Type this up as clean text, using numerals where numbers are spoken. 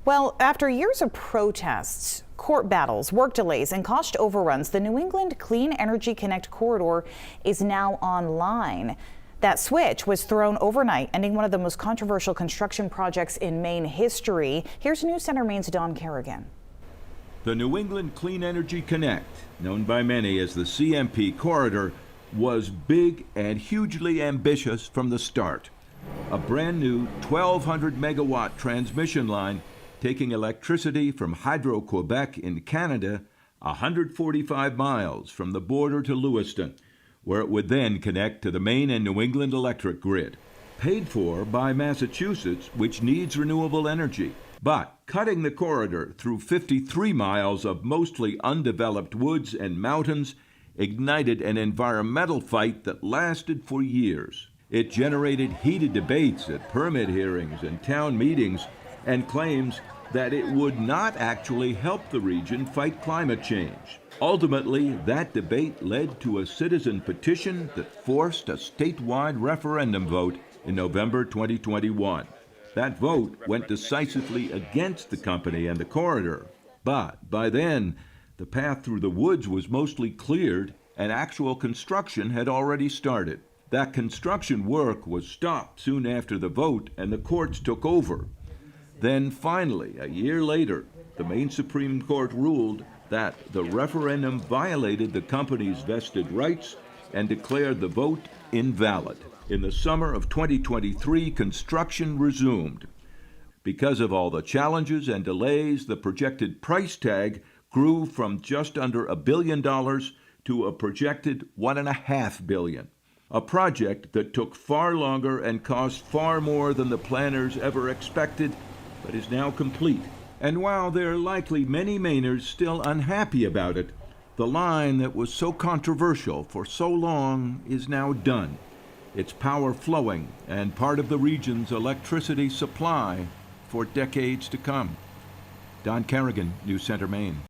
Well, after years of protests, court battles, work delays, and cost overruns, the New England Clean Energy Connect corridor is now online. That switch was thrown overnight, ending one of the most controversial construction projects in Maine history. Here's News Center Maine's Don Kerrigan. The New England Clean Energy Connect, known by many as the CMP corridor, was big and hugely ambitious from the start. A brand new 1,200 megawatt transmission line taking electricity from Hydro-Quebec in Canada 145 miles from the border to Lewiston, where it would then connect to the Maine and New England electric grid. Paid for by Massachusetts, which needs renewable energy. But cutting the corridor through 53 miles of mostly undeveloped woods and mountains ignited an environmental fight that lasted for years. It generated heated debates at permit hearings and town meetings and claims that it would not actually help the region fight climate change. Ultimately, that debate led to a citizen petition that forced a statewide referendum vote in November 2021. That vote went decisively against the company and the corridor. But by then, the path through the woods was mostly cleared and actual construction had already started. That construction work was stopped soon after the vote and the courts took over. Then finally, a year later, the Maine Supreme Court ruled that the referendum violated the company's vested rights and declared the vote invalid. In the summer of 2023, construction resumed. Because of all the challenges and delays, the projected price tag grew from just under $1 billion to a projected $1.5 billion. A project that took far longer and cost far more than the planners ever expected, but is now complete. And while there are likely many Mainers still unhappy about it, the line that was so controversial for so long is now done. Its power flowing and part of the region's electricity supply for decades to come. Don Kerrigan, News Center, Maine.